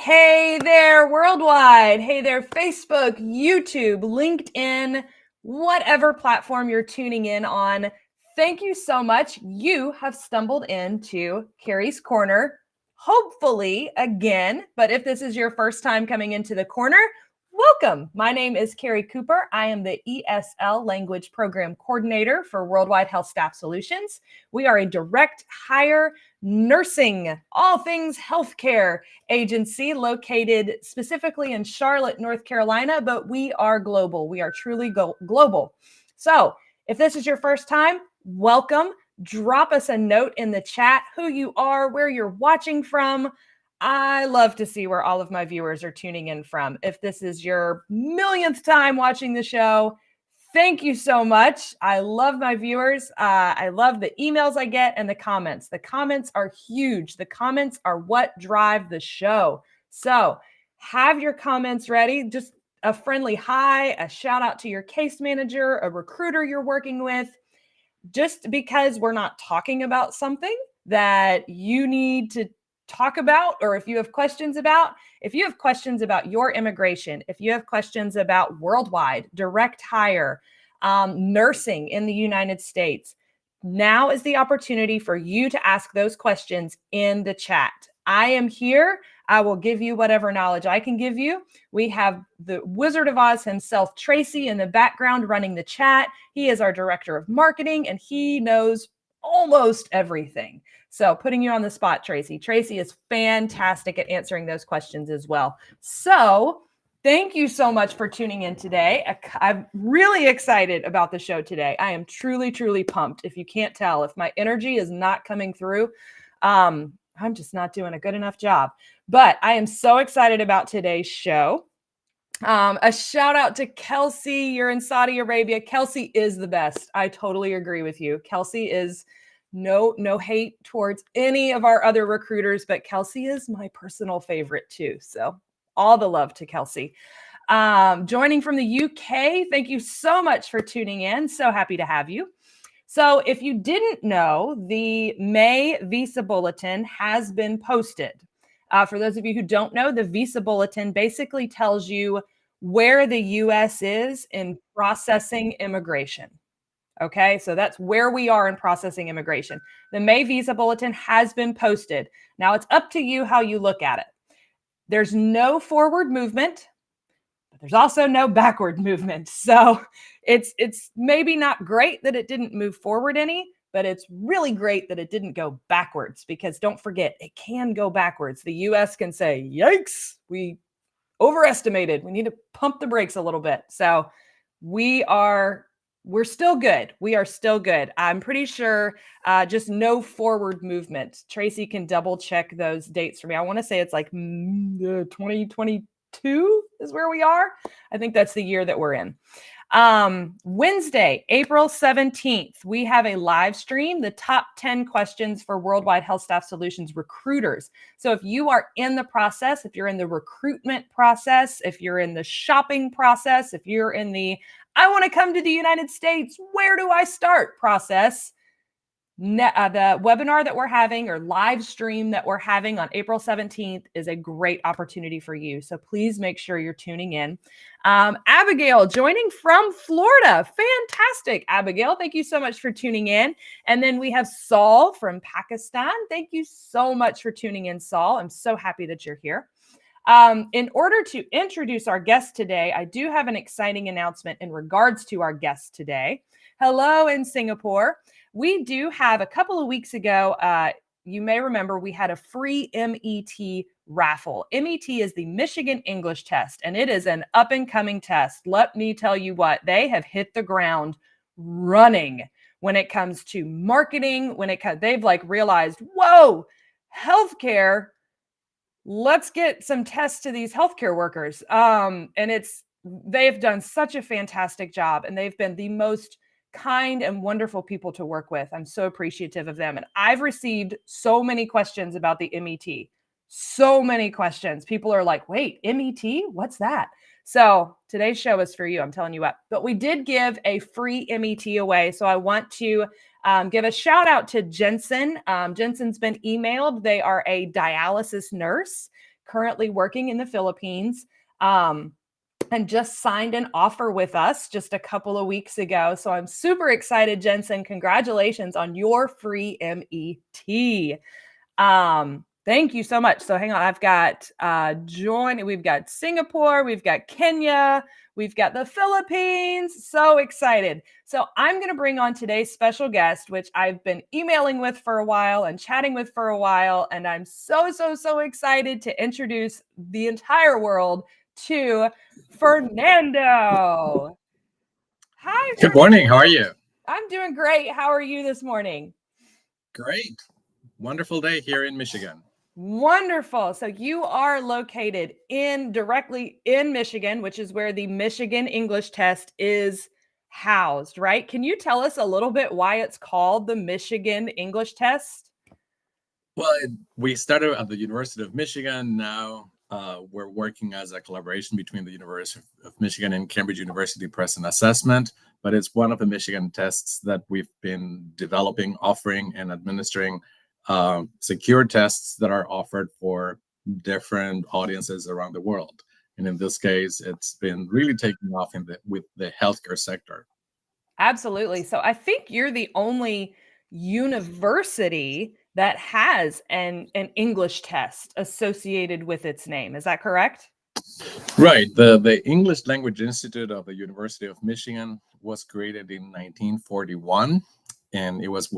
Hey there, worldwide. Hey there, Facebook, YouTube, LinkedIn, whatever platform you're tuning in on. Thank you so much. You have stumbled into Kari's Corner, hopefully again. But if this is your first time coming into the corner, welcome. My name is Kari Cooper. I am the ESL Language Program Coordinator for Worldwide HealthStaff Solutions. We are a direct hire nursing, all things healthcare agency located specifically in Charlotte, North Carolina, but we are global. We are truly global. So if this is your first time, welcome. Drop us a note in the chat, who you are, where you're watching from. I love to see where all of my viewers are tuning in from. If this is your millionth time watching the show, thank you so much. I love my viewers. I love the emails I get and the comments. The comments are huge. The comments are what drive the show. So have your comments ready. Just a friendly hi, a shout out to your case manager, a recruiter you're working with. Just because we're not talking about something that you need to talk about, or if you have questions about your immigration, if you have questions about worldwide direct hire, nursing in the United States, now is the opportunity for you to ask those questions in the chat. I am here. I will give you whatever knowledge I can give you. We have the Wizard of Oz himself, Tracy, in the background running the chat. He is our director of marketing, and he knows almost everything. So putting you on the spot, Tracy. Tracy is fantastic at answering those questions as well. So thank you so much for tuning in today. I'm really excited about the show today. I am truly, truly pumped. If you can't tell, if my energy is not coming through, I'm just not doing a good enough job. But I am so excited about today's show. A shout out to Kelsey. You're in Saudi Arabia. Kelsey is the best. I totally agree with you. Kelsey is no hate towards any of our other recruiters, but Kelsey is my personal favorite too. So all the love to Kelsey. Joining from the UK, thank you so much for tuning in. So happy to have you. So if you didn't know, the May Visa Bulletin has been posted. For those of you who don't know, the Visa Bulletin basically tells you where the U.S. is in processing immigration. Okay, so that's where we are in processing immigration. The May Visa Bulletin has been posted. Now it's up to you how you look at it. There's no forward movement, but there's also no backward movement. So it's maybe not great that it didn't move forward any, but it's really great that it didn't go backwards, because don't forget, it can go backwards. The US can say, yikes, we overestimated. We need to pump the brakes a little bit. So we're still good. We are still good. I'm pretty sure just no forward movement. Tracy can double check those dates for me. I want to say it's like 2022 is where we are. I think that's the year that we're in. Wednesday, April 17th, we have a live stream, the top 10 questions for Worldwide HealthStaff Solutions recruiters. So if you are in the process, if you're in the recruitment process, if you're in the shopping process, if you're in the, I want to come to the United States, where do I start process, the webinar that we're having, or live stream that we're having on April 17th, is a great opportunity for you. So please make sure you're tuning in. Abigail joining from Florida. Fantastic, Abigail. Thank you so much for tuning in. And then we have Saul from Pakistan. Thank you so much for tuning in, Saul. I'm so happy that you're here. In order to introduce our guest today, I do have an exciting announcement in regards to our guest today. Hello in Singapore. We do have, a couple of weeks ago, you may remember, we had a free MET raffle. MET is the Michigan English Test, and it is an up-and-coming test. Let me tell you what, they have hit the ground running when it comes to marketing, they've like realized, whoa, healthcare, let's get some tests to these healthcare workers. And they've done such a fantastic job, and they've been the most kind and wonderful people to work with. I'm so appreciative of them. And I've received so many questions about the MET. So many questions. People are like, wait, MET? What's that? So today's show is for you. I'm telling you what. But we did give a free MET away. So I want to give a shout out to Jensen. Jensen's been emailed. They are a dialysis nurse currently working in the Philippines. And just signed an offer with us just a couple of weeks ago. So I'm super excited, Jensen. Congratulations on your free MET. Thank you so much. So hang on, I've got we've got Singapore, we've got Kenya, we've got the Philippines. So excited. So I'm going to bring on today's special guest, which I've been emailing with for a while and chatting with for a while. And I'm so excited to introduce the entire world to Fernando. Hi, Good morning. How are you? I'm doing great. How are you this morning? Great. Wonderful day here in Michigan. Wonderful. So you are located directly in Michigan, which is where the Michigan English test is housed, right? Can you tell us a little bit why it's called the Michigan English test? Well, we started at the University of Michigan. Now we're working as a collaboration between the University of Michigan and Cambridge University Press and Assessment. But it's one of the Michigan tests that we've been developing, offering, and administering secure tests that are offered for different audiences around the world. And in this case, it's been really taking off with the healthcare sector. Absolutely. So I think you're the only university that has an English test associated with its name. Is that correct? Right. The English Language Institute of the University of Michigan was created in 1941, and it was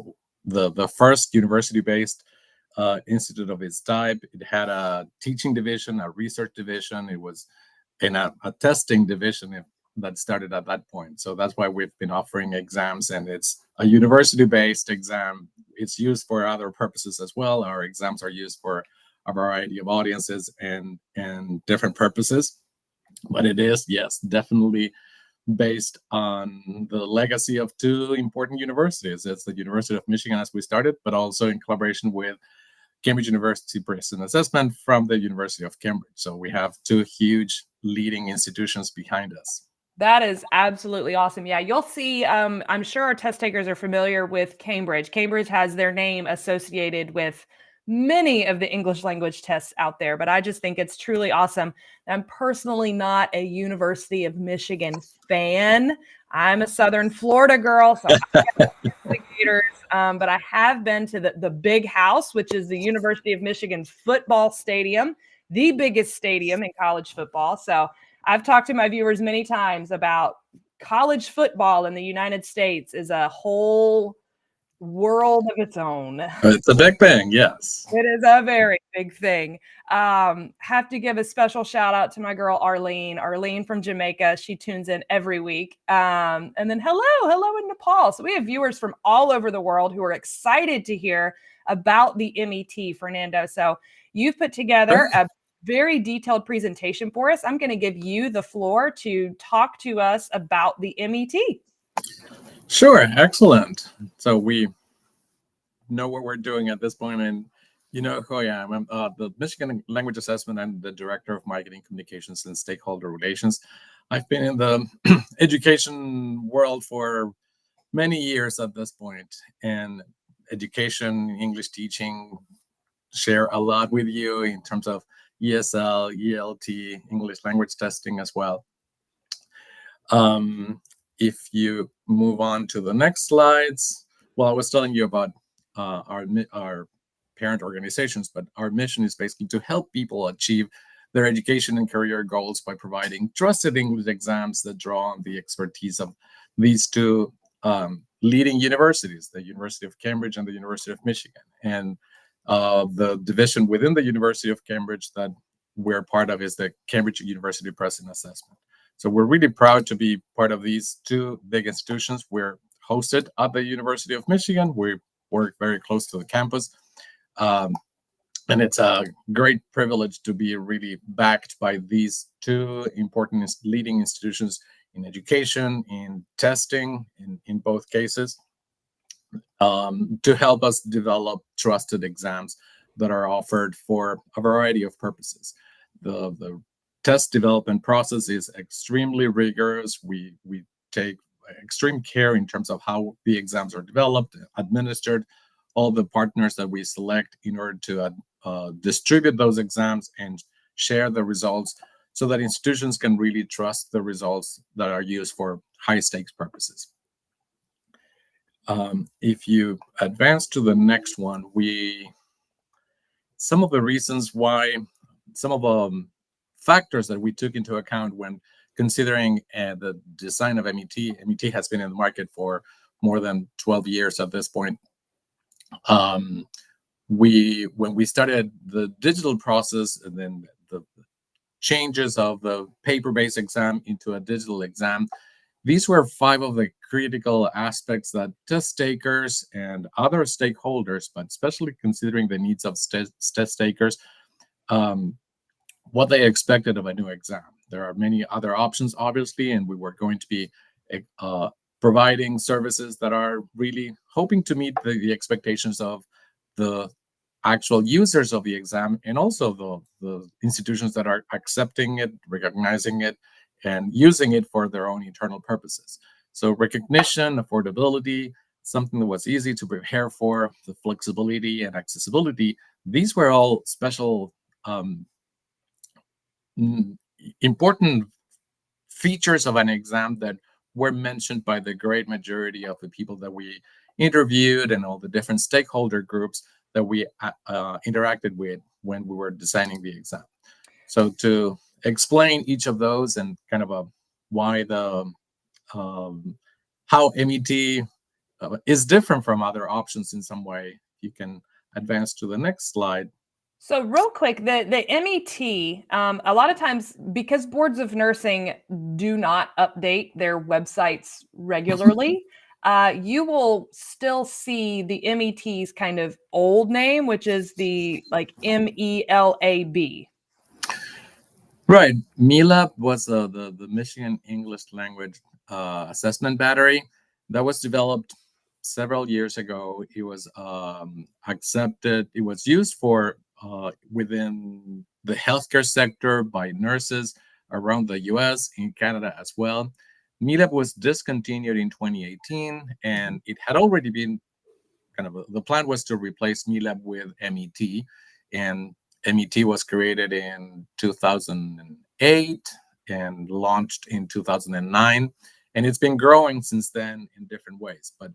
the first university-based institute of its type. It had a teaching division, a research division. It was in a testing division that started at that point. So that's why we've been offering exams, and it's a university-based exam. It's used for other purposes as well. Our exams are used for a variety of audiences and different purposes. But it is, yes, definitely based on the legacy of two important universities. It's the University of Michigan, as we started, but also in collaboration with Cambridge University Press and Assessment from the University of Cambridge. So we have two huge leading institutions behind us. That is absolutely awesome. Yeah, you'll see. I'm sure our test takers are familiar with Cambridge. Cambridge has their name associated with many of the English language tests out there, but I just think it's truly awesome. I'm personally not a University of Michigan fan. I'm a Southern Florida girl, so I have Gators, but I have been to the Big House, which is the University of Michigan's football stadium, the biggest stadium in college football. So I've talked to my viewers many times about college football in the United States is a whole world of its own. It's a big thing, yes. It is a very big thing. Have to give a special shout out to my girl Arlene from Jamaica. She tunes in every week. And then hello in Nepal. So we have viewers from all over the world who are excited to hear about the MET, Fernando. So you've put together a very detailed presentation for us. I'm going to give you the floor to talk to us about the MET. Sure, excellent. So we know what we're doing at this point, and you know who I am. I'm the Michigan Language Assessment and the Director of Marketing Communications and Stakeholder Relations. I've been in the education world for many years at this point, and education, English teaching, share a lot with you in terms of ESL, ELT, English language testing as well. If you move on to the next slides, well, I was telling you about our parent organizations, but our mission is basically to help people achieve their education and career goals by providing trusted English exams that draw on the expertise of these two leading universities, the University of Cambridge and the University of Michigan. And the division within the University of Cambridge that we're part of is the Cambridge University Press and Assessment. So we're really proud to be part of these two big institutions. We're hosted at the University of Michigan. We work very close to the campus. And it's a great privilege to be really backed by these two important leading institutions in education, in testing, in both cases, to help us develop trusted exams that are offered for a variety of purposes. The test development process is extremely rigorous. We take extreme care in terms of how the exams are developed, administered, all the partners that we select in order to distribute those exams and share the results so that institutions can really trust the results that are used for high stakes purposes. If you advance to the next one, some of the reasons why, some of the factors that we took into account when considering the design of MET. MET has been in the market for more than 12 years at this point. When we started the digital process and then the changes of the paper-based exam into a digital exam, these were 5 of the critical aspects that test takers and other stakeholders, but especially considering the needs of test takers, what they expected of a new exam. There are many other options, obviously, and we were going to be providing services that are really hoping to meet the expectations of the actual users of the exam, and also the institutions that are accepting it, recognizing it, and using it for their own internal purposes. So recognition, affordability, something that was easy to prepare for, the flexibility and accessibility, these were all special important features of an exam that were mentioned by the great majority of the people that we interviewed and all the different stakeholder groups that we interacted with when we were designing the exam. So to explain each of those and kind of why the how MET is different from other options in some way, you can advance to the next slide. So real quick, the MET, a lot of times because boards of nursing do not update their websites regularly, you will still see the MET's kind of old name, which is the like MELAB. Right. MELAB was the Michigan English Language Assessment Battery that was developed several years ago. It was accepted. It was used for within the healthcare sector by nurses around the US, in Canada as well. MELAB was discontinued in 2018, and it had already been the plan was to replace MELAB with MET, and MET was created in 2008 and launched in 2009, and it's been growing since then in different ways. But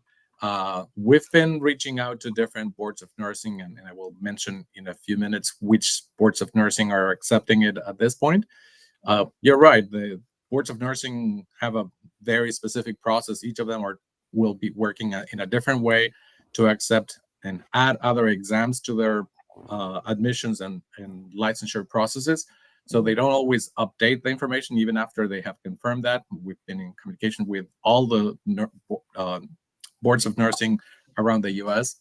we've been reaching out to different boards of nursing, and I will mention in a few minutes which boards of nursing are accepting it at this point. You're right, the boards of nursing have a very specific process. Each of them will be working in a different way to accept and add other exams to their admissions and licensure processes. So they don't always update the information even after they have confirmed that. We've been in communication with all the boards of nursing around the US,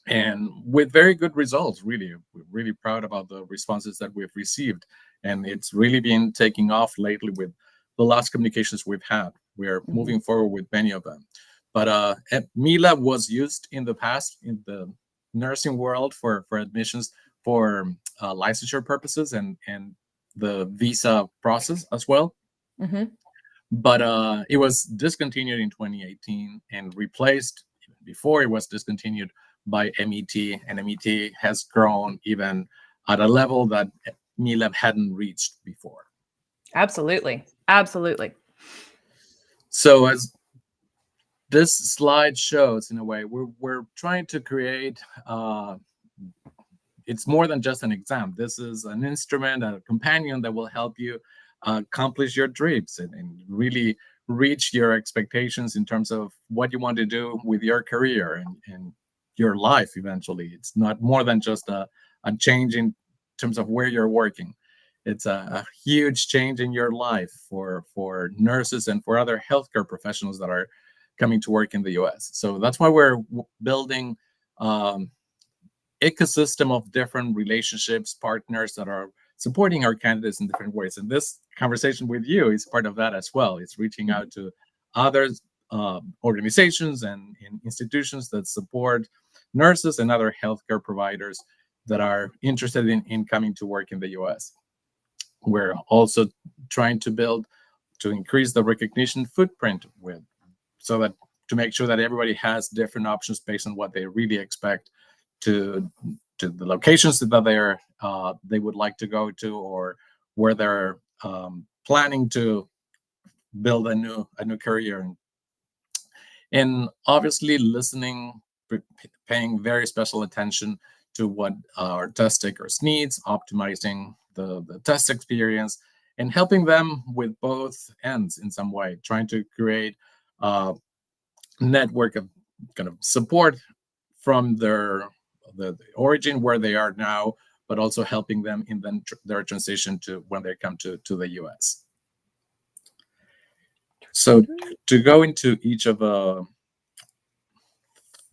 and with very good results. We're really proud about the responses that we've received, and it's really been taking off lately with the last communications we've had. We're moving forward with many of them. But MELAB was used in the past in the nursing world for admissions for licensure purposes and the visa process as well. But it was discontinued in 2018 and replaced before it was discontinued by MET, and MET has grown even at a level that MELAB hadn't reached before. Absolutely. So as this slide shows, in a way, we're trying to create it's more than just an exam. This is an instrument, a companion that will help you accomplish your dreams and really reach your expectations in terms of what you want to do with your career and your life eventually. It's not more than just a change in terms of where you're working. It's a huge change in your life for nurses and for other healthcare professionals that are coming to work in the US. So that's why we're building ecosystem of different relationships, partners that are supporting our candidates in different ways. And this conversation with you is part of that as well. It's reaching out to other organizations and institutions that support nurses and other healthcare providers that are interested in coming to work in the US. We're also trying to increase the recognition footprint to make sure that everybody has different options based on what they really expect to the locations that they would like to go to, or where they're planning to build a new career. And obviously listening, paying very special attention to what our test takers needs, optimizing the test experience, and helping them with both ends in some way, trying to create a network of kind of support from the origin where they are now, but also helping them in their transition to when they come to the US. So to go into each of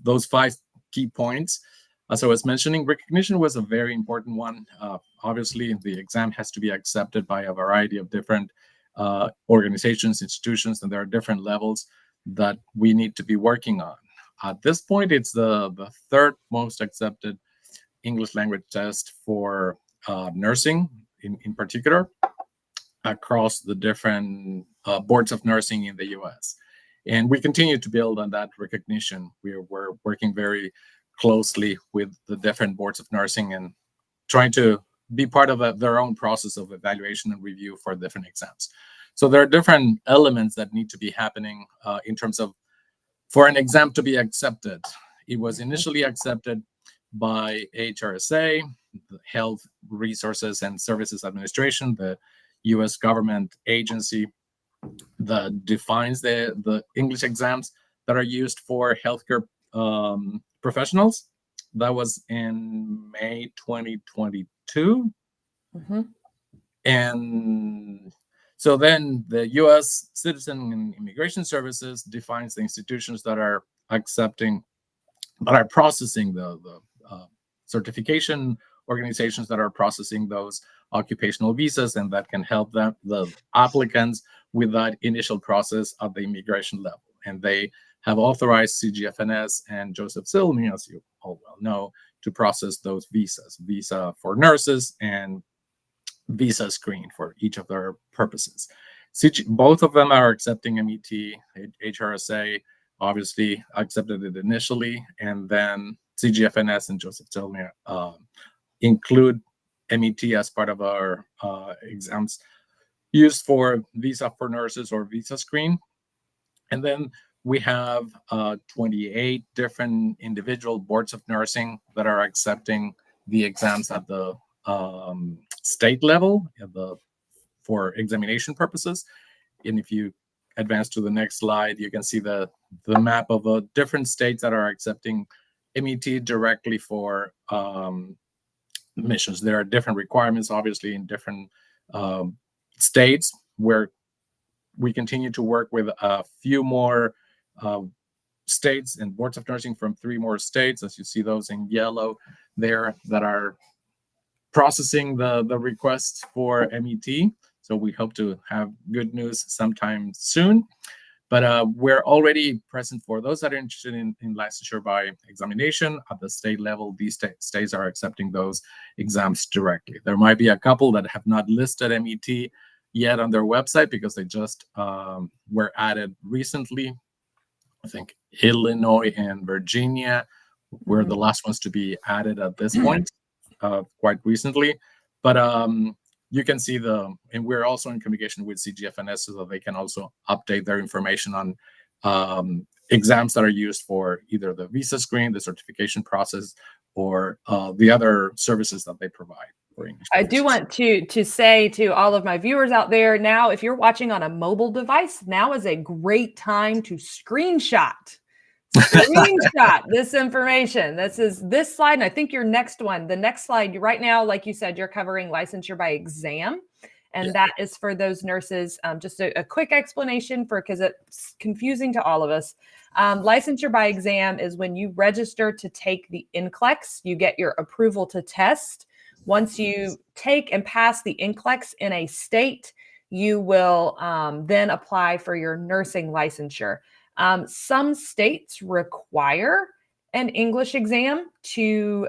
those 5 key points, as I was mentioning, recognition was a very important one. Obviously, the exam has to be accepted by a variety of different organizations, institutions, and there are different levels that we need to be working on. At this point, it's the 3rd most accepted English language test for nursing in particular, across the different boards of nursing in the US. And we continue to build on that recognition. We're working very closely with the different boards of nursing and trying to be part of their own process of evaluation and review for different exams. So there are different elements that need to be happening in terms of, for an exam to be accepted. It was initially accepted by HRSA, the Health Resources and Services Administration, the US government agency that defines the English exams that are used for healthcare professionals. That was in May 2022. And so then the US Citizen and Immigration Services defines the institutions that are accepting, that are processing the certification organizations that are processing those occupational visas, and that can help them, the applicants, with that initial process at the immigration level. And they have authorized CGFNS and Joseph Silmy, as you all well know, to process those visas, visa for nurses and visa screen for each of their purposes. Both of them are accepting MET. HRSA obviously accepted it initially, and then CGFNS and Joseph Silmy include MET as part of our exams used for visa for nurses or visa screen. And then we have 28 different individual boards of nursing that are accepting the exams at the state level for examination purposes. And if you advance to the next slide, you can see the map of different states that are accepting MET directly for missions. There are different requirements, obviously, in different states, where we continue to work with a few more states and boards of nursing from 3 more states, as you see those in yellow there, that are processing the requests for MET. So we hope to have good news sometime soon. But we're already present for those that are interested in licensure by examination at the state level. These states are accepting those exams directly. There might be a couple that have not listed MET yet on their website because they just were added recently. I think Illinois and Virginia were the last ones to be added at this point, quite recently. But you can see and we're also in communication with CGFNS so that they can also update their information on exams that are used for either the visa screen, the certification process, or the other services that they provide for English. I do want to say to all of my viewers out there, now, if you're watching on a mobile device, now is a great time to screenshot this information. This slide, and I think your next one, the next slide, right now, like you said, you're covering licensure by exam, and that is for those nurses. Just a quick explanation because it's confusing to all of us. Licensure by exam is when you register to take the NCLEX, you get your approval to test. Once you take and pass the NCLEX in a state, you will then apply for your nursing licensure. Some states require an English exam to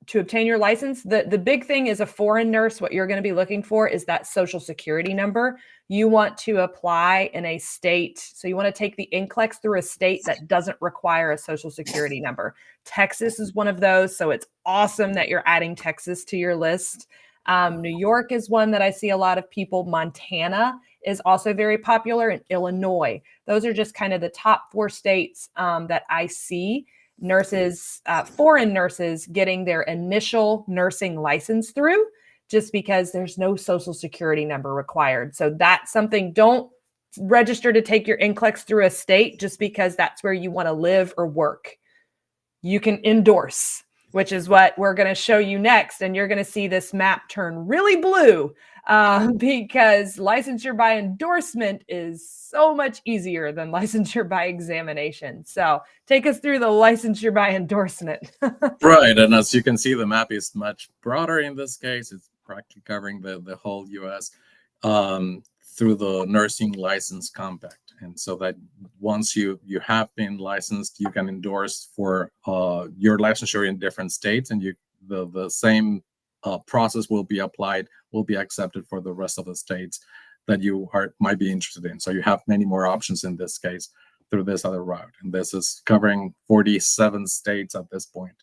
to obtain your license, the big thing is a foreign nurse. What you're going to be looking for is that social security number. You want to apply in a state. So you want to take the NCLEX through a state that doesn't require a social security number. Texas is one of those. So it's awesome that you're adding Texas to your list. New York is one that I see a lot of people. Montana is also very popular, and Illinois. Those are just kind of the top 4 states that I see nurses, foreign nurses, getting their initial nursing license through, just because there's no social security number required. So that's something. Don't register to take your NCLEX through a state just because that's where you want to live or work. You can endorse, which is what we're going to show you next. And you're going to see this map turn really blue because licensure by endorsement is so much easier than licensure by examination. So take us through the licensure by endorsement. Right. And as you can see, the map is much broader in this case. It's practically covering the whole US through the nursing license compact. And so that once you have been licensed, you can endorse for your licensure in different states, and the same process will be applied, will be accepted for the rest of the states that you might be interested in. So you have many more options in this case through this other route. And this is covering 47 states at this point.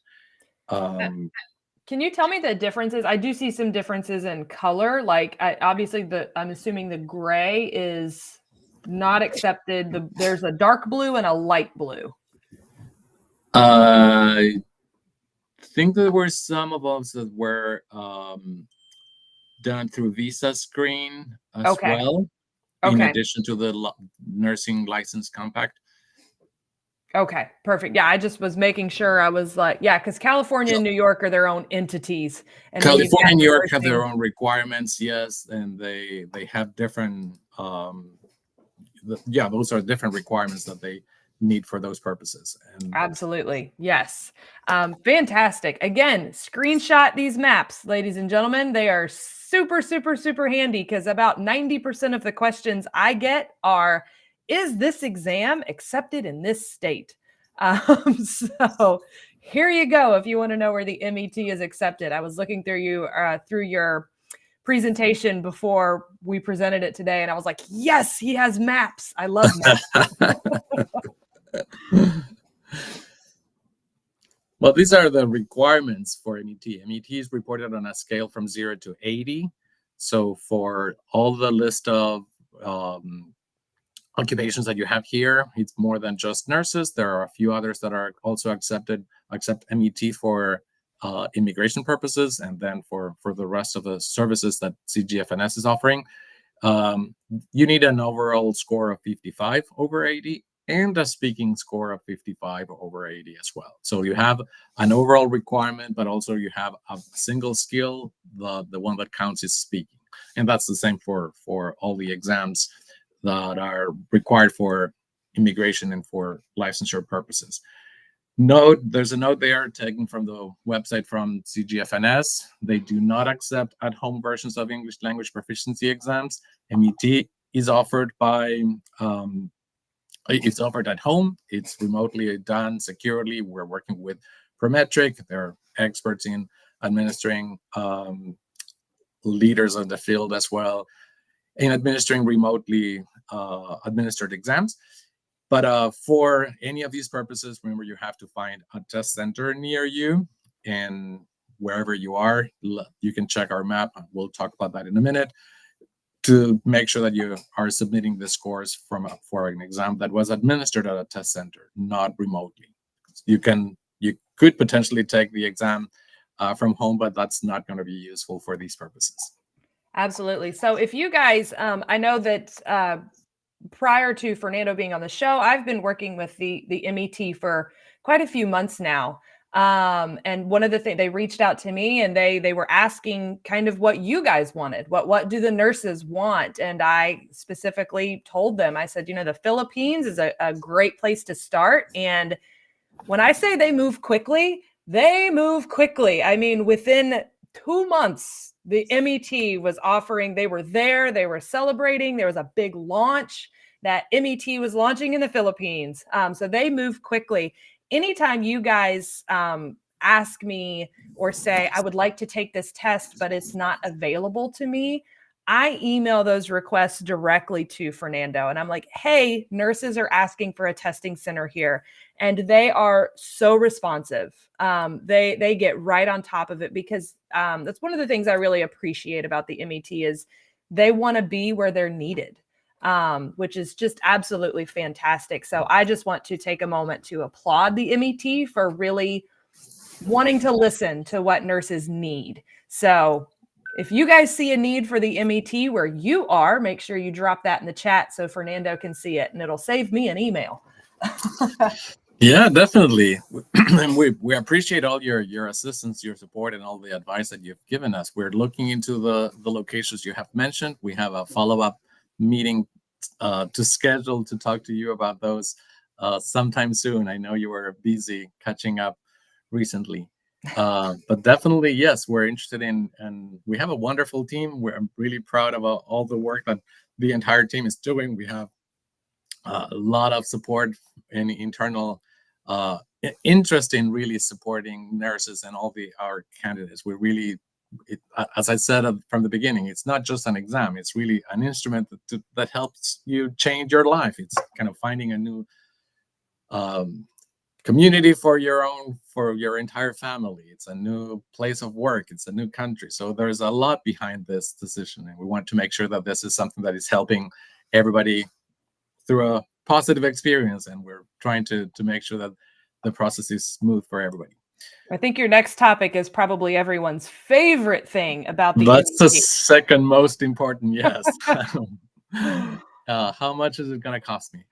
Can you tell me the differences? I do see some differences in color. Like obviously I'm assuming the gray is not accepted. There's a dark blue and a light blue. I think there were some of us that were done through visa screen as well, in addition to the nursing license compact. Okay, perfect. Yeah, I just was making sure. I was like, yeah, because California and New York are their own entities. And California and New York have their own requirements, yes, and they have different, those are different requirements that they need for those purposes. And absolutely, yes. Fantastic. Again, screenshot these maps, ladies and gentlemen. They are super, super, super handy because about 90% of the questions I get are, is this exam accepted in this state? So here you go. If you want to know where the MET is accepted, I was looking through your presentation before we presented it today, and I was like, yes, he has maps. I love maps. Well, these are the requirements for MET. MET is reported on a scale from 0 to 80. So for all the list of occupations that you have here, it's more than just nurses. There are a few others that are also accept MET for immigration purposes, and then for the rest of the services that CGFNS is offering, you need an overall score of 55 over 80 and a speaking score of 55 over 80 as well. So you have an overall requirement, but also you have a single skill. The one that counts is speaking, and that's the same for all the exams that are required for immigration and for licensure purposes. Note, there's a note there taken from the website from CGFNS. They do not accept at-home versions of English language proficiency exams. MET is offered it's offered at home. It's remotely done securely. We're working with Prometric. They're experts in administering, leaders of the field as well, in administering remotely administered exams. But for any of these purposes, remember, you have to find a test center near you, and wherever you are, you can check our map. We'll talk about that in a minute, to make sure that you are submitting the scores for an exam that was administered at a test center, not remotely. You could potentially take the exam from home, but that's not going to be useful for these purposes. Absolutely. So if you guys, I know that prior to Fernando being on the show, I've been working with the MET for quite a few months now. And one of the things, they reached out to me and they were asking kind of what you guys wanted. What do the nurses want? And I specifically told them, I said, the Philippines is a great place to start. And when I say they move quickly, they move quickly. I mean, within 2 months, the MET was offering, they were there, they were celebrating. There was a big launch that MET was launching in the Philippines. So they move quickly. Anytime you guys ask me or say, I would like to take this test, but it's not available to me, I email those requests directly to Fernando. And I'm like, hey, nurses are asking for a testing center here. And they are so responsive. They get right on top of it, because that's one of the things I really appreciate about the MET is they want to be where they're needed, which is just absolutely fantastic. So I just want to take a moment to applaud the MET for really wanting to listen to what nurses need. So if you guys see a need for the MET where you are, make sure you drop that in the chat so Fernando can see it, and it'll save me an email. Yeah, definitely. And we appreciate all your assistance, your support, and all the advice that you've given us. We're looking into the locations you have mentioned. We have a follow-up meeting to schedule to talk to you about those sometime soon. I know you were busy catching up recently. But definitely, yes, we're interested in, and we have a wonderful team. We're really proud of all the work that the entire team is doing. We have a lot of support and internal interest in really supporting nurses and all our candidates. We really, as I said from the beginning, it's not just an exam. It's really an instrument that helps you change your life. It's kind of finding a new community for your entire family. It's a new place of work. It's a new country. So there's a lot behind this decision, and we want to make sure that this is something that is helping everybody through a positive experience, and we're trying to make sure that the process is smooth for everybody. I think your next topic is probably everyone's favorite thing about the That's the MET. second most important, yes. How much is it going to cost me?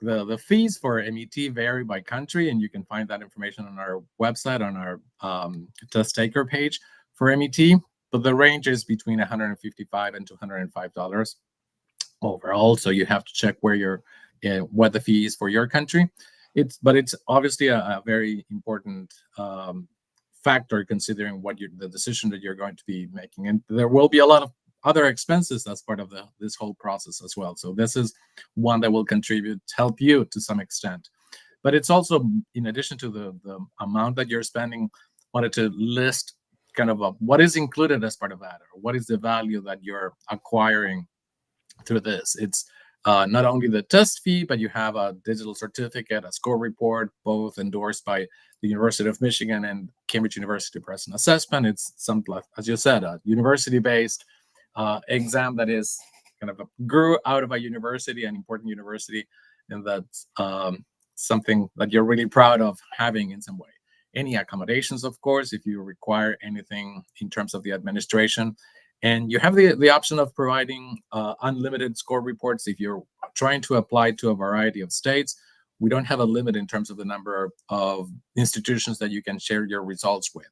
The fees for MET vary by country, and you can find that information on our website, on our test taker page for MET. But the range is between $155 and $205 overall. So you have to check where what the fee is for your country. But it's obviously a very important factor, considering the decision that you're going to be making. And there will be a lot of other expenses as part of this whole process as well. So this is one that will help you to some extent. But it's also, in addition to the amount that you're spending, wanted to list kind of what is included as part of that, or what is the value that you're acquiring through this. It's not only the test fee, but you have a digital certificate, a score report, both endorsed by the University of Michigan and Cambridge University Press and Assessment. It's something, as you said, a university-based exam that is kind of grew out of a university, an important university, and that's something that you're really proud of having in some way. Any accommodations, of course, if you require anything in terms of the administration. And you have the option of providing unlimited score reports if you're trying to apply to a variety of states. We don't have a limit in terms of the number of institutions that you can share your results with.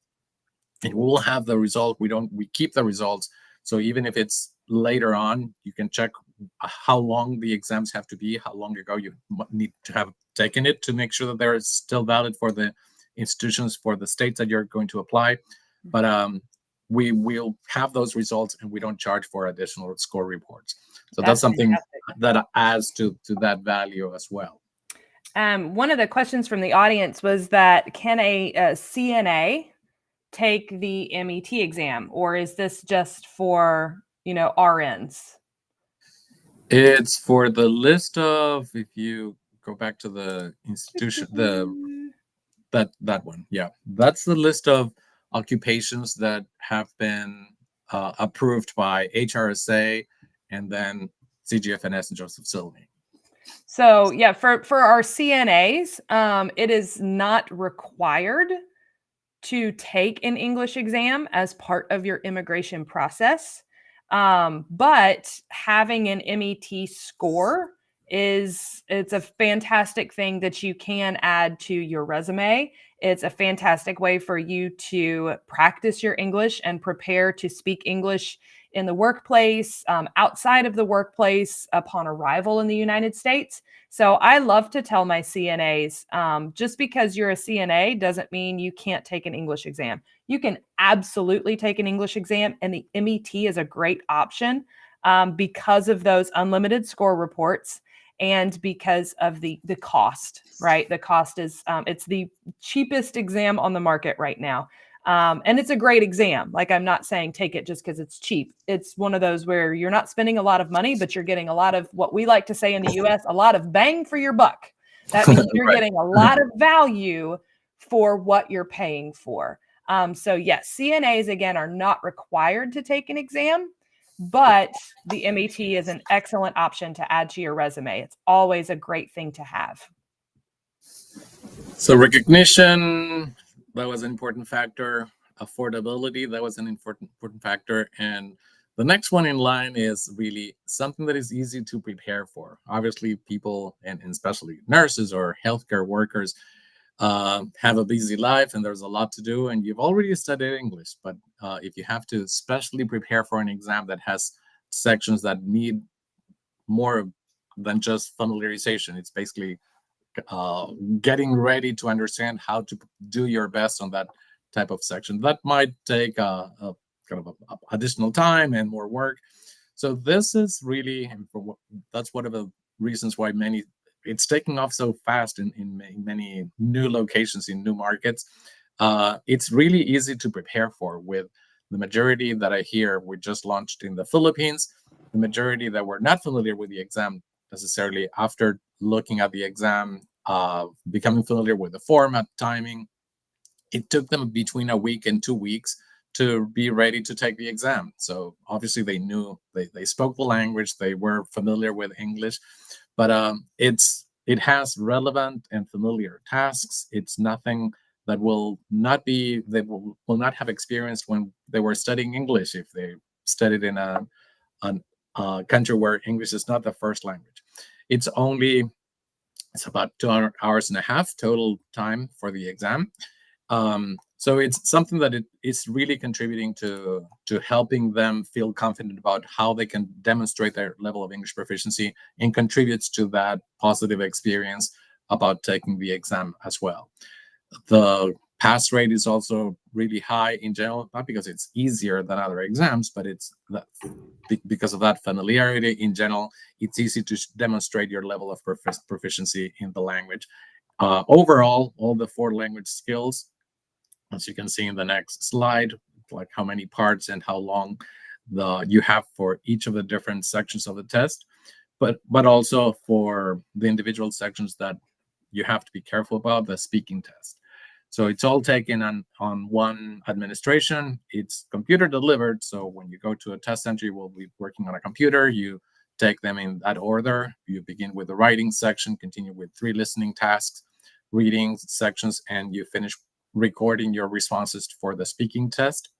And we will have the result. We keep the results. So even if it's later on, you can check how long the exams have to be, how long ago you need to have taken it, to make sure that they're still valid for the institutions, for the states that you're going to apply. But we will have those results, and we don't charge for additional score reports. So that's something fantastic. That adds to that value as well. One of the questions from the audience was that, can a CNA take the MET exam, or is this just for, RNs? It's for the list of, if you go back to the institution, that one, yeah, that's the list of occupations that have been approved by HRSA and then CGFNS and Joseph Silney. So yeah, for our CNAs, it is not required to take an English exam as part of your immigration process. But having an MET score it's a fantastic thing that you can add to your resume. It's a fantastic way for you to practice your English and prepare to speak English in the workplace, outside of the workplace, upon arrival in the United States. So I love to tell my CNAs, just because you're a CNA doesn't mean you can't take an English exam. You can absolutely take an English exam, and the MET is a great option because of those unlimited score reports. and because of the cost, right? The cost is, it's the cheapest exam on the market right now. And it's a great exam. Like, I'm not saying take it just because it's cheap. It's one of those where you're not spending a lot of money, but you're getting a lot of, what we like to say in the US, a lot of bang for your buck. That means you're Right. getting a lot of value for what you're paying for. So yes, CNAs, again, are not required to take an exam, but the MET is an excellent option to add to your resume. It's always a great thing to have. So recognition, that was an important factor. Affordability, that was an important factor. And the next one in line is really something that is easy to prepare for. Obviously, people, and especially nurses or healthcare workers, have a busy life and there's a lot to do, and you've already studied English. But if you have to specially prepare for an exam that has sections that need more than just familiarization, it's basically getting ready to understand how to do your best on that type of section. That might take a kind of additional time and more work. So this is really, that's one of the reasons why it's taking off so fast in many new locations, in new markets. It's really easy to prepare for. With the majority that I hear, we just launched in the Philippines. The majority that were not familiar with the exam necessarily, after looking at the exam, becoming familiar with the format, timing, it took them between a week and 2 weeks to be ready to take the exam. So obviously they knew, they spoke the language, they were familiar with English, but it has relevant and familiar tasks. It's nothing that they will not have experienced when they were studying English, if they studied in a country where English is not the first language. It's about 2 hours and a half total time for the exam. So it's something that it's really contributing to helping them feel confident about how they can demonstrate their level of English proficiency, and contributes to that positive experience about taking the exam as well. The pass rate is also really high in general, not because it's easier than other exams, but it's because of that familiarity. In general, it's easy to demonstrate your level of proficiency in the language. Overall, all the 4 language skills, as you can see in the next slide, like how many parts and how long you have for each of the different sections of the test, but also for the individual sections that you have to be careful about, the speaking test. So it's all taken on one administration. It's computer delivered. So when you go to a test center, you will be working on a computer. You take them in that order. You begin with the writing section, continue with 3 listening tasks, reading sections, and you finish recording your responses for the speaking test.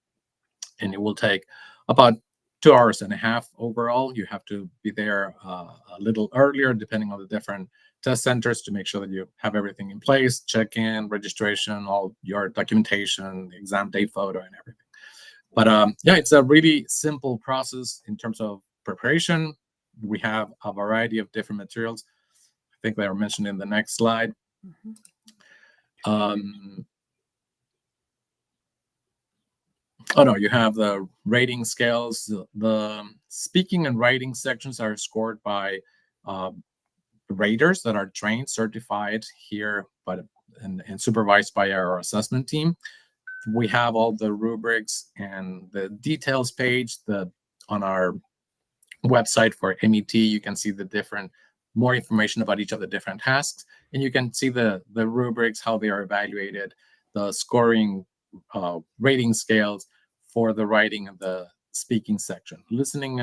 And it will take about 2 hours and a half overall. You have to be there a little earlier, depending on the different test centers, to make sure that you have everything in place, check-in, registration, all your documentation, exam date photo, and everything. But yeah, it's a really simple process in terms of preparation. We have a variety of different materials. I think they are mentioned in the next slide. Oh no, you have the rating scales. The speaking and writing sections are scored by raters that are trained, certified here, and supervised by our assessment team. We have all the rubrics and the details page on our website for MET. You can see more information about each of the different tasks, and you can see the rubrics, how they are evaluated, the scoring rating scales for the writing and the speaking section. Listening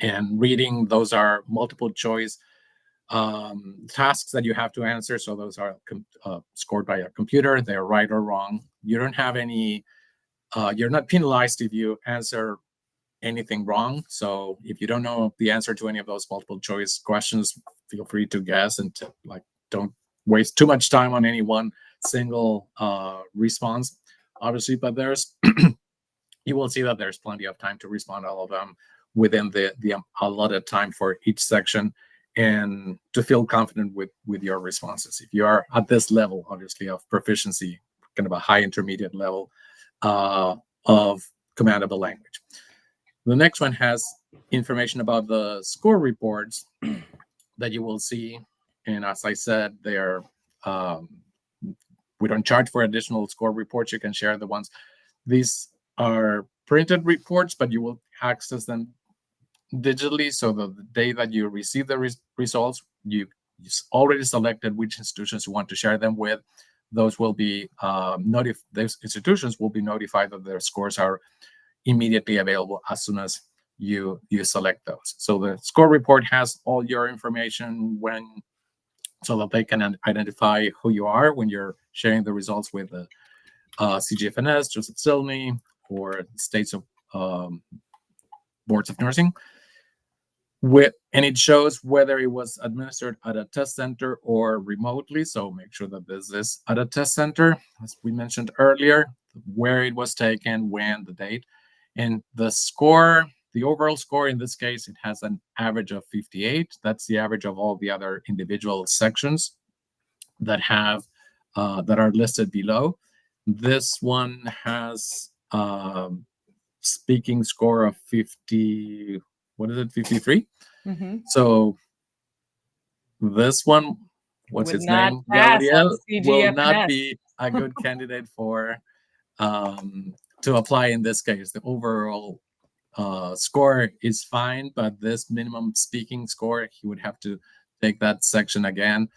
and reading, those are multiple choice tasks that you have to answer. So those are scored by a computer. They're right or wrong. You don't have any, you're not penalized if you answer anything wrong. So if you don't know the answer to any of those multiple choice questions, feel free to guess, and don't waste too much time on any one single response, obviously. But you will see that there's plenty of time to respond to all of them within the allotted time for each section, and to feel confident with your responses. If you are at this level, obviously, of proficiency, kind of a high intermediate level of command of the language. The next one has information about the score reports. that you will see. And as I said, we don't charge for additional score reports. You can share the ones. These are printed reports, but you will access them digitally, so that the day that you receive the results, you already selected which institutions you want to share them with. Those will be those institutions will be notified that their scores are immediately available as soon as you select those. So the score report has all your information so that they can identify who you are when you're sharing the results with the CGFNS, Joseph Silney, or states of boards of nursing. And it shows whether it was administered at a test center or remotely. So make sure that this is at a test center, as we mentioned earlier, where it was taken, when, the date, and the score. The overall score in this case, it has an average of 58. That's the average of all the other individual sections that are listed below. This one has speaking score of 50. What is it? 53. Mm-hmm. So this one, what's its name? Gabriel will not be a good candidate for to apply in this case. The overall score is fine, but this minimum speaking score, he would have to take that section again,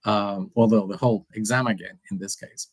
although the whole exam again in this case.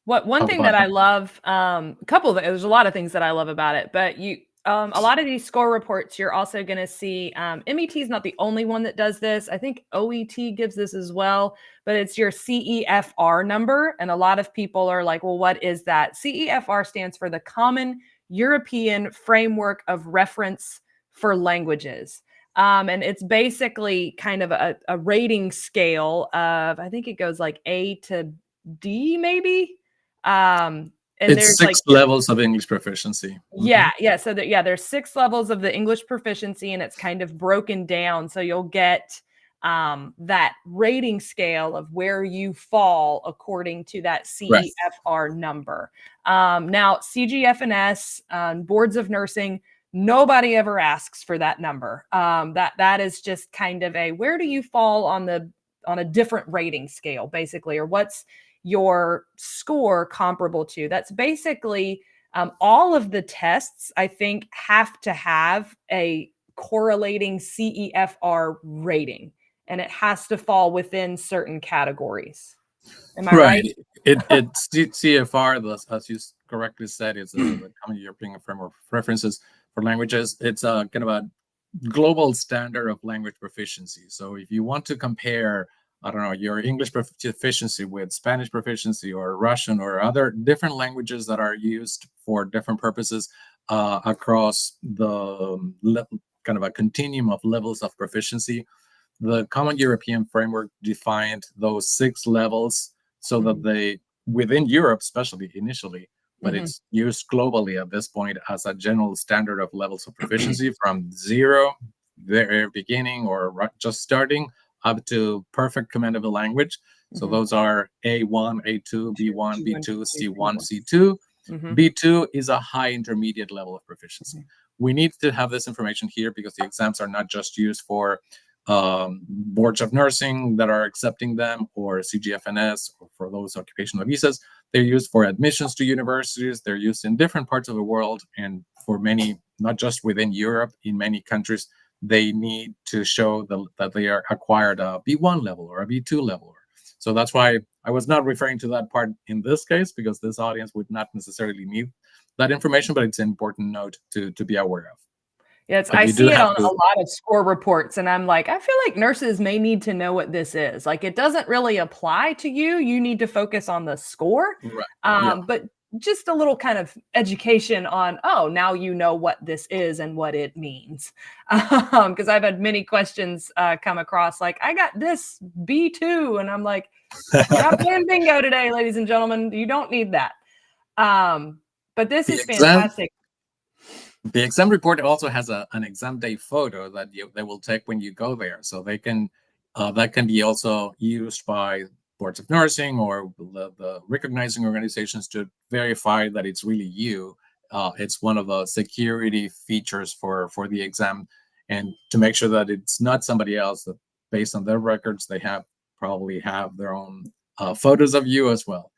One thing that I love, there's a lot of things that I love about it, but a lot of these score reports, you're also going to see, MET is not the only one that does this. I think OET gives this as well, but it's your CEFR number. And a lot of people are like, well, what is that? CEFR stands for the Common European Framework of Reference for Languages. And it's basically kind of a rating scale of, I think it goes like A to D, maybe. And it's there's 6 levels of English proficiency. Yeah. So there's 6 levels of the English proficiency, and it's kind of broken down. So you'll get that rating scale of where you fall according to that CEFR number. Now, CGFNS, boards of nursing, nobody ever asks for that number. That is just kind of where do you fall on a different rating scale, basically, or what's your score comparable to? That's basically all of the tests, I think, have to have a correlating CEFR rating, and it has to fall within certain categories. Am I right? It's CEFR, as you correctly said, is the Common European Framework of References for Languages. It's kind of a global standard of language proficiency. So if you want to compare, I don't know, your English proficiency with Spanish proficiency or Russian or other different languages that are used for different purposes across the kind of a continuum of levels of proficiency, the Common European Framework defined those 6 levels so that they, within Europe especially initially, but it's used globally at this point as a general standard of levels of proficiency from 0, very beginning or just starting, up to perfect command of a language. So those are A1, A2, B1, B2, C1, C2. B2 is a high intermediate level of proficiency. We need to have this information here because the exams are not just used for boards of nursing that are accepting them, or CGFNS, or for those occupational visas. They're used for admissions to universities. They're used in different parts of the world, and for many, not just within Europe, in many countries, they need to show that they are acquired a B1 level or a B2 level. So that's why I was not referring to that part in this case, because this audience would not necessarily need that information, but it's an important note to be aware of. Yes, I see it on a lot of score reports, and I'm like, I feel like nurses may need to know what this is. Like, it doesn't really apply to you. You need to focus on the score. Right. But just a little kind of education on, now you know what this is and what it means. Because I've had many questions come across, like, I got this B2, and I'm like, we're not playing bingo today, ladies and gentlemen. You don't need that. But this is fantastic. The exam report also has an exam day photo that they will take when you go there. So they can that can be also used by boards of nursing or the recognizing organizations to verify that it's really you. It's one of the security features for the exam, and to make sure that it's not somebody else, that based on their records, they probably have their own photos of you as well.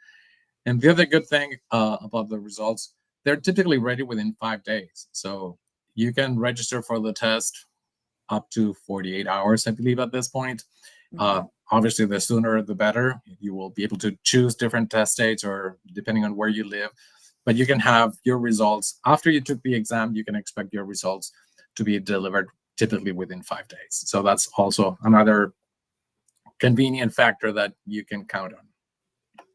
And the other good thing about the results, they're typically ready within 5 days. So you can register for the test up to 48 hours, I believe, at this point. Obviously, the sooner the better. You will be able to choose different test dates or depending on where you live. But you can have your results after you took the exam. You can expect your results to be delivered typically within 5 days. So that's also another convenient factor that you can count on.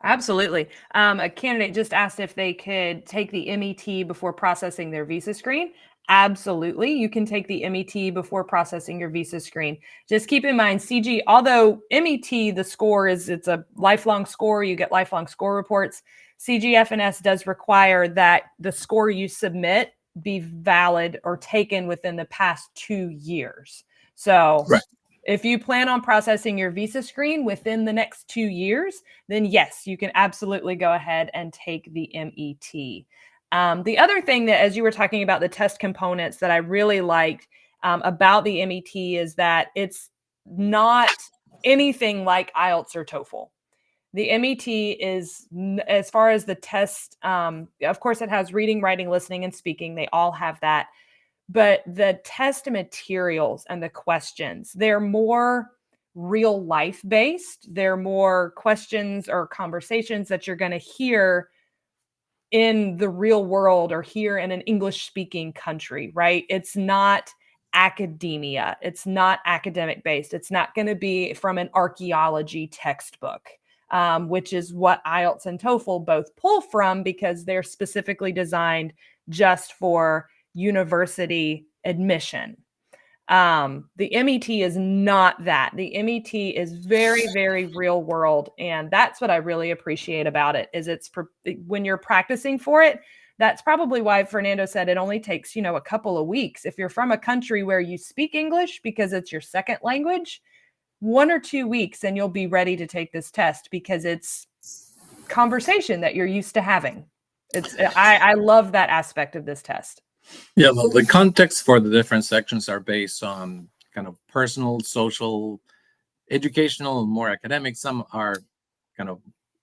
Absolutely. A candidate just asked if they could take the MET before processing their visa screen. Absolutely. You can take the MET before processing your visa screen. Just keep in mind, CG, although MET, the score it's a lifelong score, you get lifelong score reports. CGFNS does require that the score you submit be valid or taken within the past 2 years. So right. If you plan on processing your visa screen within the next 2 years, then yes, you can absolutely go ahead and take the MET. The other thing that, as you were talking about the test components that I really liked about the MET is that it's not anything like IELTS or TOEFL. The MET is, as far as the test, of course, it has reading, writing, listening, and speaking. They all have that. But the test materials and the questions, they're more real life based. They're more questions or conversations that you're going to hear in the real world or here in an English speaking country, right? It's not academia. It's not academic based. It's not going to be from an archaeology textbook, which is what IELTS and TOEFL both pull from because they're specifically designed just for university admission. The MET is not that. The MET is very, very real world. And that's what I really appreciate about it is when you're practicing for it, that's probably why Fernando said it only takes, a couple of weeks. If you're from a country where you speak English because it's your second language, 1 or 2 weeks and you'll be ready to take this test because it's conversation that you're used to having. I love that aspect of this test. Yeah, the context for the different sections are based on kind of personal, social, educational, more academic. Some are kind of,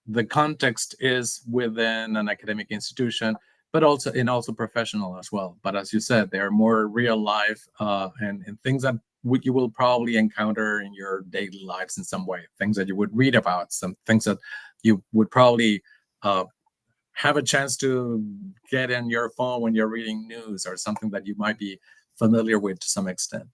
the context is within an academic institution, but also professional as well. But as you said, they're more real life and things that you will probably encounter in your daily lives in some way, things that you would read about, some things that you would probably have a chance to get in your phone when you're reading news or something that you might be familiar with to some extent.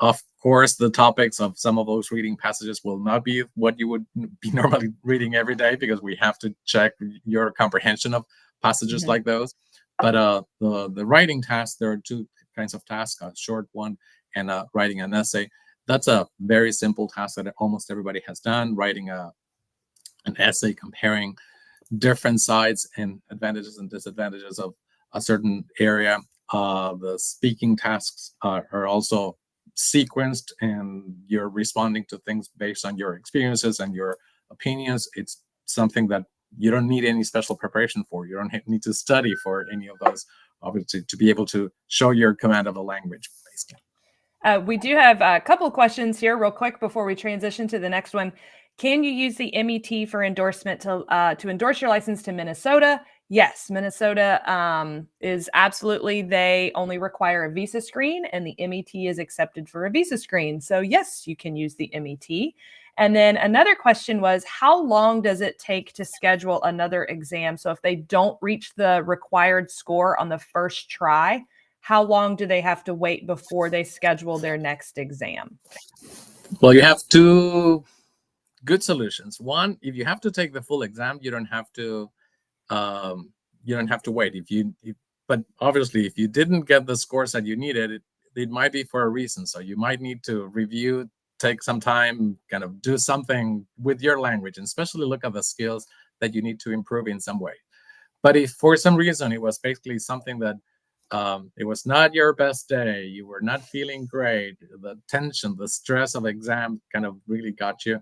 Of course, the topics of some of those reading passages will not be what you would be normally reading every day because we have to check your comprehension of passages like those. But the writing task, there are 2 kinds of tasks, a short one and writing an essay. That's a very simple task that almost everybody has done, writing an essay comparing different sides and advantages and disadvantages of a certain area. The speaking tasks are also sequenced and you're responding to things based on your experiences and your opinions. It's something that you don't need any special preparation for. You don't need to study for any of those, obviously, to be able to show your command of a language, basically. We do have a couple of questions here real quick before we transition to the next one. Can you use the MET for endorsement to endorse your license to Minnesota? Yes, Minnesota is absolutely, they only require a visa screen and the MET is accepted for a visa screen. So yes, you can use the MET. And then another question was, how long does it take to schedule another exam? So if they don't reach the required score on the first try, how long do they have to wait before they schedule their next exam? Well, you have 2 good solutions. One, if you have to take the full exam, you don't have to wait. But obviously, if you didn't get the scores that you needed, it might be for a reason. So you might need to review, take some time, kind of do something with your language, and especially look at the skills that you need to improve in some way. But if for some reason it was basically something that it was not your best day, you were not feeling great, the tension, the stress of exam kind of really got you,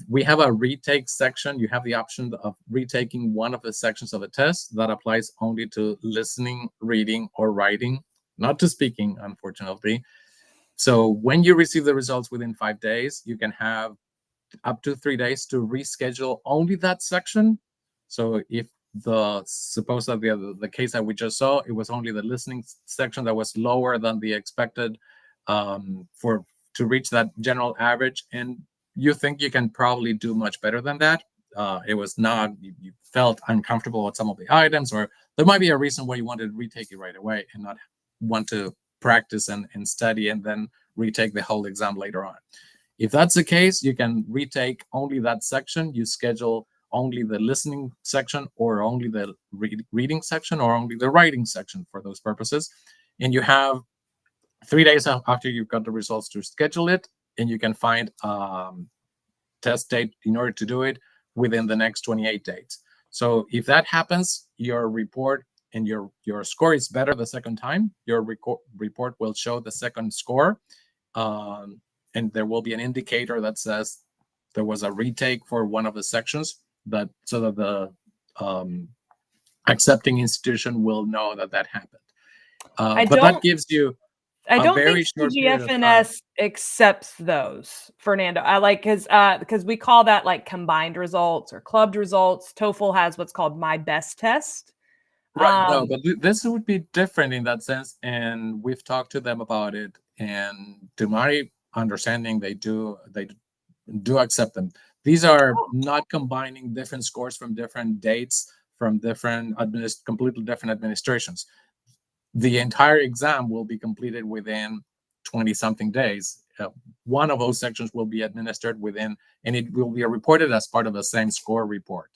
we have a retake section. You have the option of retaking one of the sections of a test that applies only to listening, reading, or writing, not to speaking, unfortunately. So when you receive the results within 5 days, you can have up to 3 days to reschedule only that section. So if suppose that the case that we just saw, it was only the listening section that was lower than the expected to reach that general average, and you think you can probably do much better than that. It was not, you felt uncomfortable with some of the items, or there might be a reason why you wanted to retake it right away and not want to practice and study and then retake the whole exam later on. If that's the case, you can retake only that section. You schedule only the listening section, or only the reading section, or only the writing section for those purposes. And you have 3 days after you've got the results to schedule it, and you can find test date in order to do it within the next 28 days. So if that happens, your report and your score is better the second time, your report will show the second score. And there will be an indicator that says there was a retake for one of the sections, so that the accepting institution will know that happened. But that gives you I don't very think short period of time. CGFNS accepts those, Fernando. I like because we call that like combined results or clubbed results. TOEFL has what's called My Best Test. Right. No, but this would be different in that sense, and we've talked to them about it. And to my understanding, they do accept them. These are not combining different scores from different dates, from different completely different administrations. The entire exam will be completed within 20-something days. One of those sections will be administered within, and it will be reported as part of the same score report.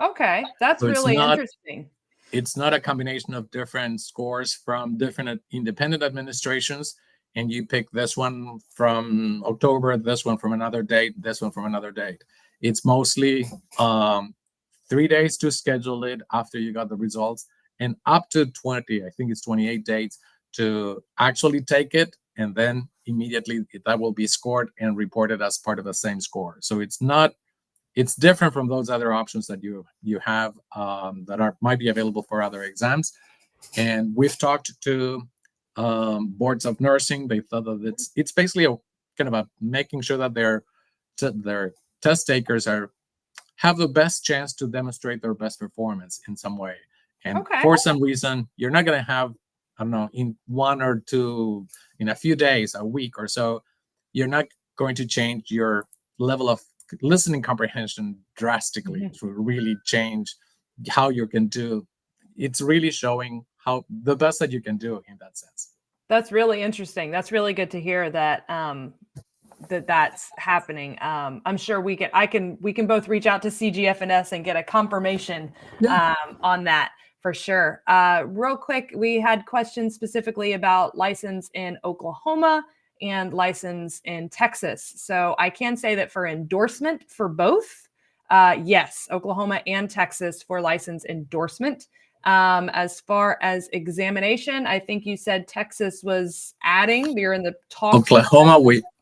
Okay, that's So really interesting. It's not a combination of different scores from different independent administrations, and you pick this one from October, this one from another date, this one from another date. It's mostly 3 days to schedule it after you got the results, and up to 20, I think it's 28 days to actually take it, and then immediately that will be scored and reported as part of the same score. So it's different from those other options that you have that might be available for other exams. And we've talked to boards of nursing. They thought that it's basically a kind of a making sure that their test takers have the best chance to demonstrate their best performance in some way. And for some reason, you're not going to have, I don't know, in one or two, in a few days, a week or so, you're not going to change your level of listening comprehension drastically to really change how you can do. It's really showing how the best that you can do in that sense. That's really interesting. That's really good to hear that that's happening. I'm sure we can both reach out to CGFNS and get a confirmation on that for sure. Real quick, we had questions specifically about license in Oklahoma and license in Texas. So I can say that for endorsement for both, yes, Oklahoma and Texas for license endorsement. As far as examination, I think you said Texas was adding. You're in the talks.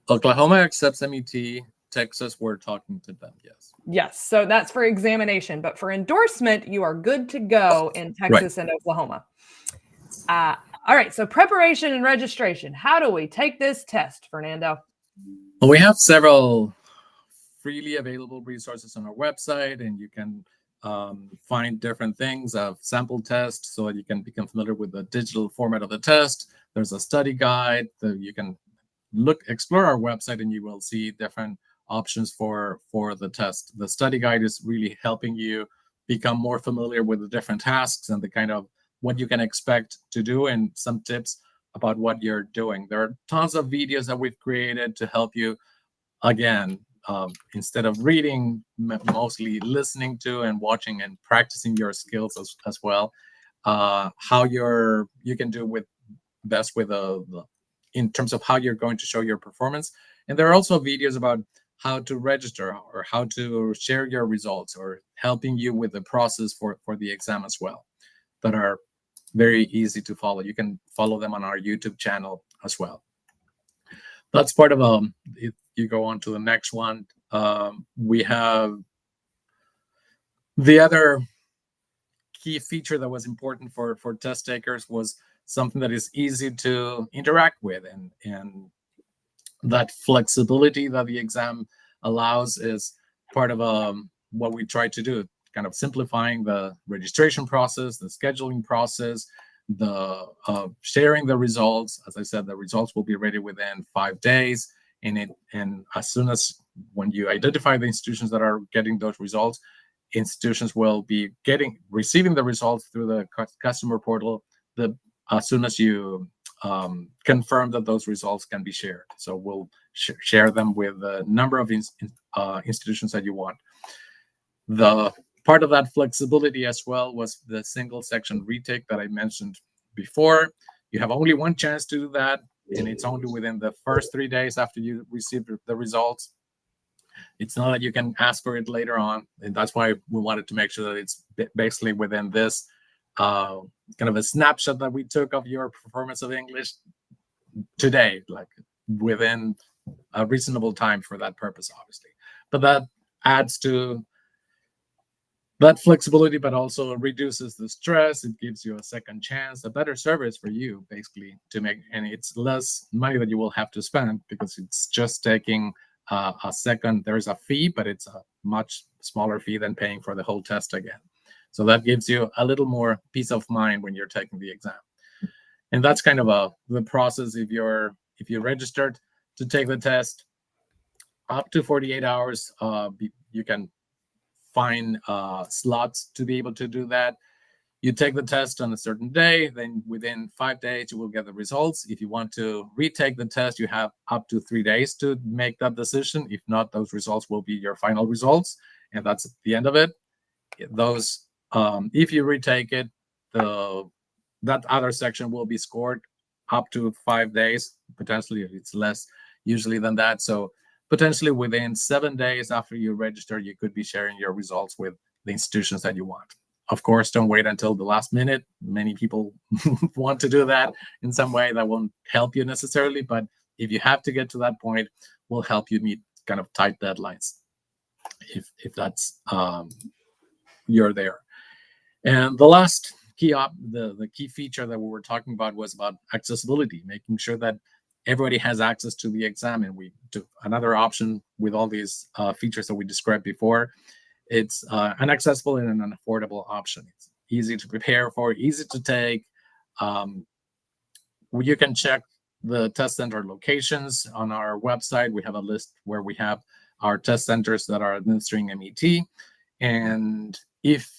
Oklahoma accepts MET. Texas, we're talking to them. Yes. Yes. So that's for examination, but for endorsement, you are good to go in Texas and Oklahoma. All right. So preparation and registration. How do we take this test, Fernando? Well, we have several freely available resources on our website, and you can find different things of sample tests so that you can become familiar with the digital format of the test. There's a study guide that you can explore our website, and you will see different options for the test. The study guide is really helping you become more familiar with the different tasks and the kind of what you can expect to do, and some tips about what you're doing. There are tons of videos that we've created to help you, again, instead of reading, mostly listening to and watching and practicing your skills as well. How you can do best with in terms of how you're going to show your performance. And there are also videos about how to register or how to share your results, or helping you with the process for the exam as well, that are very easy to follow. You can follow them on our YouTube channel as well. That's part of if you go on to the next one, we have the other key feature that was important for test takers was something that is easy to interact with and that flexibility that the exam allows is part of what we try to do, kind of simplifying the registration process, the scheduling process, the sharing the results. As I said, the results will be ready within 5 days, and as soon as when you identify the institutions that are getting those results, institutions will be receiving the results through the customer portal as soon as you confirm that those results can be shared. So we'll share them with a number of institutions that you want. The part of that flexibility as well was the single section retake that I mentioned before. You have only one chance to do that, and it's only within the first 3 days after you receive the results. It's not that you can ask for it later on, and that's why we wanted to make sure that it's basically within this kind of a snapshot that we took of your performance of English today, like within a reasonable time for that purpose, obviously. But that adds to that flexibility, but also reduces the stress. It gives you a second chance, a better service for you, basically, to make, and it's less money that you will have to spend because it's just taking a second. There's a fee, but it's a much smaller fee than paying for the whole test again. So that gives you a little more peace of mind when you're taking the exam. And that's kind of the process. If you registered to take the test, up to 48 hours, you can find slots to be able to do that. You take the test on a certain day, then within 5 days, you will get the results. If you want to retake the test, you have up to 3 days to make that decision. If not, those results will be your final results, and that's the end of it. Those, if you retake it, that other section will be scored up to 5 days. Potentially, it's less usually than that. So potentially within 7 days after you register, you could be sharing your results with the institutions that you want. Of course, don't wait until the last minute. Many people want to do that in some way that won't help you necessarily, but if you have to get to that point, we'll help you meet kind of tight deadlines if that's you're there. And the last the key feature that we were talking about was about accessibility, making sure that everybody has access to the exam. And we do another option with all these features that we described before. It's an accessible and an affordable option. It's easy to prepare for, easy to take. You can check the test center locations on our website. We have a list where we have our test centers that are administering MET. And if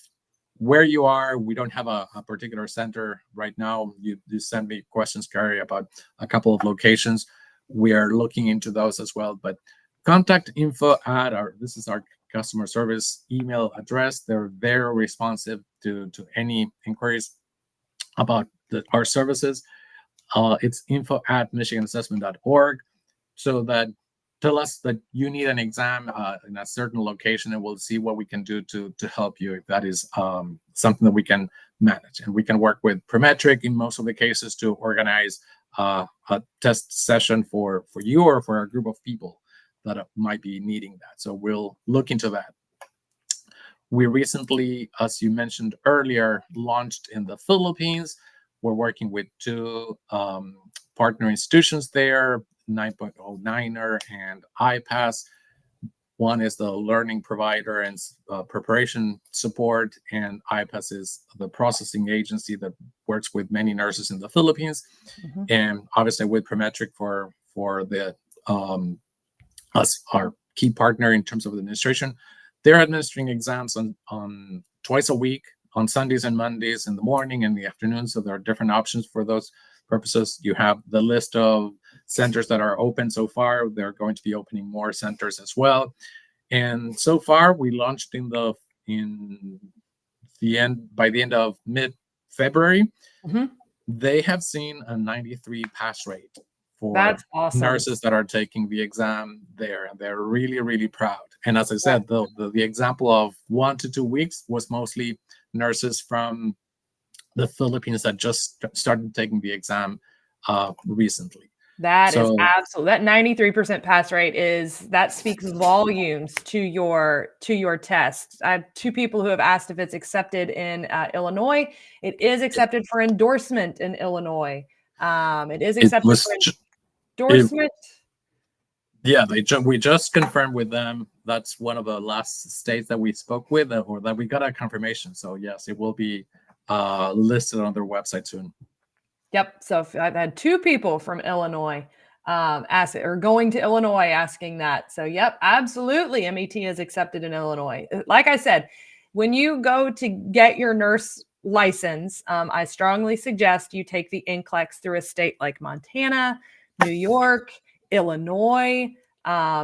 where you are, we don't have a particular center right now, you send me questions, Kari, about a couple of locations. We are looking into those as well. But contact info at this is our customer service email address. They're very responsive to any inquiries about our services. It's info@michiganassessment.org. So that tell us that you need an exam in a certain location, and we'll see what we can do to help you if that is something that we can manage. And we can work with Prometric in most of the cases to organize a test session for you or for a group of people that might be needing that. So we'll look into that. We recently, as you mentioned earlier, launched in the Philippines. We're working with 2 partner institutions there, 9.09er and iPass. One is the learning provider and preparation support, and iPass is the processing agency that works with many nurses in the Philippines. Mm-hmm. And obviously with Prometric for the us our key partner in terms of administration. They're administering exams on twice a week, on Sundays and Mondays in the morning and the afternoon. So there are different options for those purposes. You have the list of centers that are open so far. They're going to be opening more centers as well. And so far, we launched by the end of mid-February. Mm-hmm. They have seen a 93 pass rate for That's awesome. Nurses that are taking the exam there. And they're really, really proud. And as I said, the example of 1 to 2 weeks was mostly nurses from the Philippines that just started taking the exam recently. That is absolutely, that 93% pass rate that speaks volumes to your test. I have 2 people who have asked if it's accepted in Illinois. It is accepted for endorsement in Illinois. It is accepted for endorsement. Yeah, we just confirmed with them. That's one of the last states that we spoke with, or that we got a confirmation. So yes, it will be listed on their website soon. Yep. So I've had 2 people from Illinois ask or going to Illinois asking that. So yep, absolutely. MET is accepted in Illinois. Like I said, when you go to get your nurse license, I strongly suggest you take the NCLEX through a state like Montana, New York, Illinois,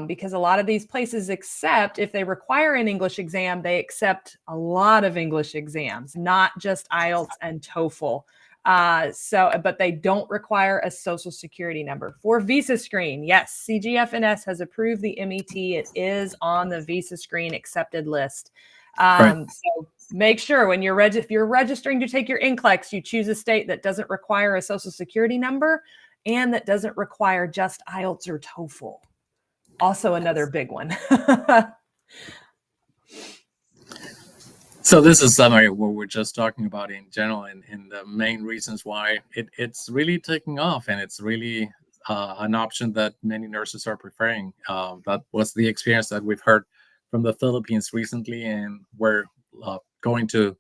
because a lot of these places accept, if they require an English exam, they accept a lot of English exams, not just IELTS and TOEFL. But they don't require a social security number. For visa screen, yes, CGFNS has approved the MET. It is on the visa screen accepted list. Right. So make sure when if you're registering to take your NCLEX, you choose a state that doesn't require a social security number and that doesn't require just IELTS or TOEFL. Also another big one. So this is summary of what we're just talking about in general, and the main reasons why it's really taking off, and it's really an option that many nurses are preferring. That was the experience that we've heard from the Philippines recently, and we're going to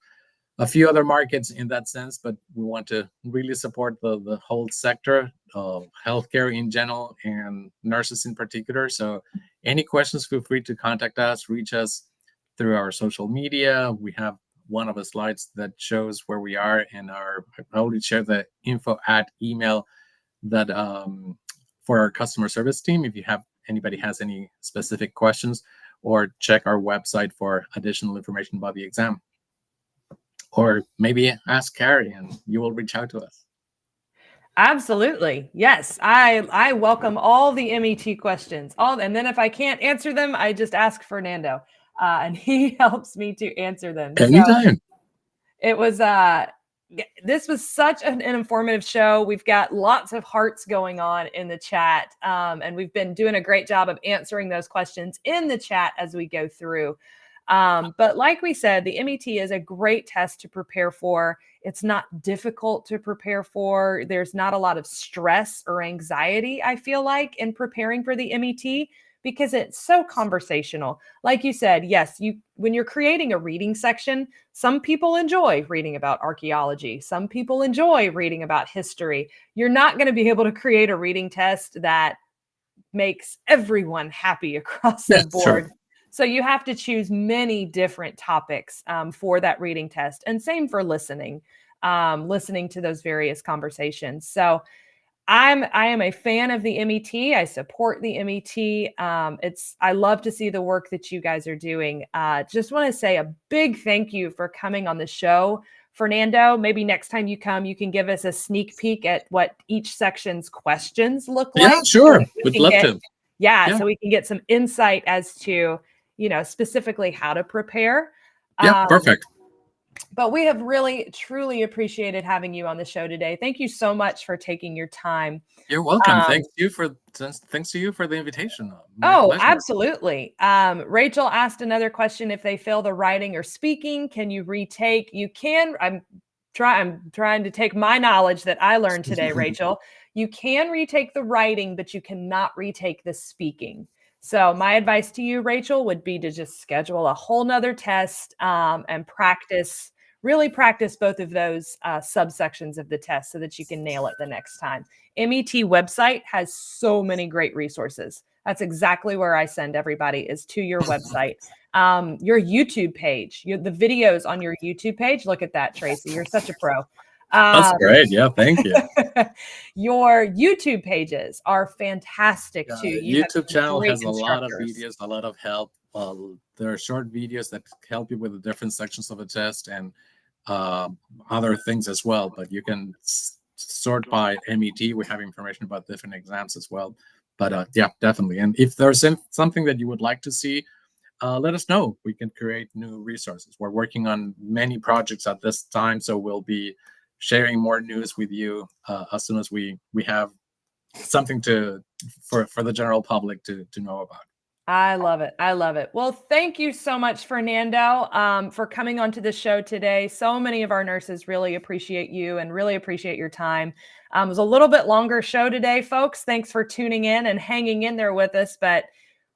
a few other markets in that sense, but we want to really support the whole sector of healthcare in general and nurses in particular. So any questions, feel free to contact us, reach us through our social media. We have one of the slides that shows where we are, and I already shared the info at email that for our customer service team, if anybody has any specific questions, or check our website for additional information about the exam. Or maybe ask Kari and you will reach out to us. Absolutely. Yes. I welcome all the MET questions. And then if I can't answer them, I just ask Fernando. And he helps me to answer them. Anytime. So it was this was such an informative show. We've got lots of hearts going on in the chat. And we've been doing a great job of answering those questions in the chat as we go through. But like we said, the MET is a great test to prepare for. It's not difficult to prepare for. There's not a lot of stress or anxiety, I feel like, in preparing for the MET because it's so conversational. Like you said, yes, when you're creating a reading section, some people enjoy reading about archaeology. Some people enjoy reading about history. You're not going to be able to create a reading test that makes everyone happy across the board. Sure. So you have to choose many different topics for that reading test, and same for listening to those various conversations. So I am a fan of the MET. I support the MET. I love to see the work that you guys are doing. Just want to say a big thank you for coming on the show. Fernando, maybe next time you come, you can give us a sneak peek at what each section's questions look like. Yeah, sure. Would love to. Yeah, so we can get some insight as to, specifically how to prepare. Yeah, perfect. But we have really, truly appreciated having you on the show today. Thank you so much for taking your time. You're welcome. Thanks to you for the invitation. My pleasure. Absolutely. Rachel asked another question. If they fail the writing or speaking, can you retake? You can. I'm trying to take my knowledge that I learned today, Rachel. You can retake the writing, but you cannot retake the speaking. So my advice to you, Rachel, would be to just schedule a whole nother test and really practice both of those subsections of the test so that you can nail it the next time. MET website has so many great resources. That's exactly where I send everybody, is to your website. Your YouTube page, the videos on your YouTube page. Look at that, Tracy. You're such a pro. That's great. Yeah, thank you. Your YouTube pages are fantastic too. YouTube channel has a lot of videos, a lot of help. There are short videos that help you with the different sections of a test and other things as well. But you can sort by MET. We have information about different exams as well. But yeah, definitely. And if there's something that you would like to see, let us know. We can create new resources. We're working on many projects at this time, so we'll be sharing more news with you as soon as we have something for the general public to know about. I love it. I love it. Well, thank you so much, Fernando, for coming onto the show today. So many of our nurses really appreciate you and really appreciate your time. It was a little bit longer show today, folks. Thanks for tuning in and hanging in there with us. But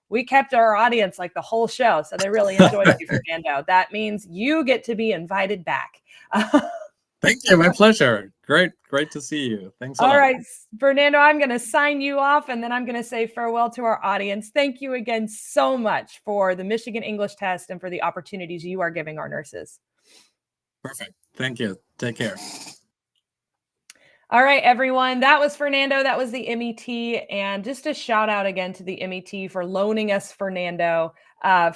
we kept our audience like the whole show. So they really enjoyed you, Fernando. That means you get to be invited back. Thank you. My pleasure. Great to see you. Thanks a lot. All right, Fernando, I'm going to sign you off and then I'm going to say farewell to our audience. Thank you again so much for the Michigan English test and for the opportunities you are giving our nurses. Perfect. Thank you. Take care. All right, everyone. That was Fernando. That was the MET. And just a shout out again to the MET for loaning us Fernando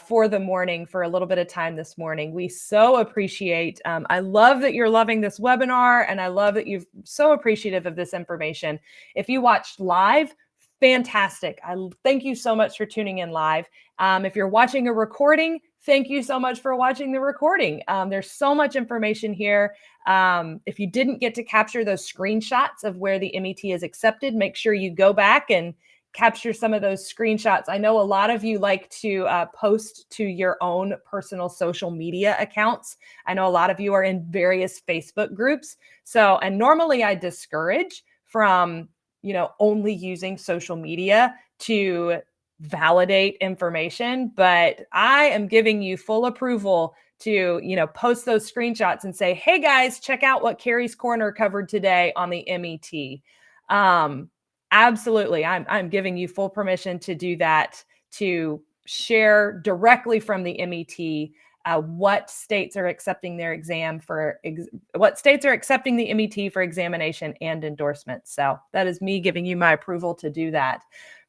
for the morning for a little bit of time this morning. We so appreciate. I love that you're loving this webinar, and I love that you're so appreciative of this information. If you watched live, fantastic. I thank you so much for tuning in live. If you're watching a recording, thank you so much for watching the recording. There's so much information here. If you didn't get to capture those screenshots of where the MET is accepted, make sure you go back and capture some of those screenshots. I know a lot of you like to post to your own personal social media accounts. I know a lot of you are in various Facebook groups. So, and normally I discourage from, only using social media to validate information, but I am giving you full approval to, post those screenshots and say, hey guys, check out what Kari's Corner covered today on the MET. Absolutely. I'm giving you full permission to do that, to share directly from the MET what states are accepting their what states are accepting the MET for examination and endorsement. So that is me giving you my approval to do that.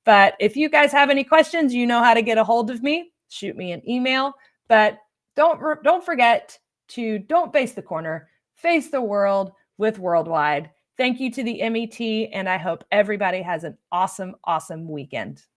But if you guys have any questions, you know how to get a hold of me. Shoot me an email. But don't forget to don't face the corner, face the world with Worldwide. Thank you to the MET, and I hope everybody has an awesome, awesome weekend.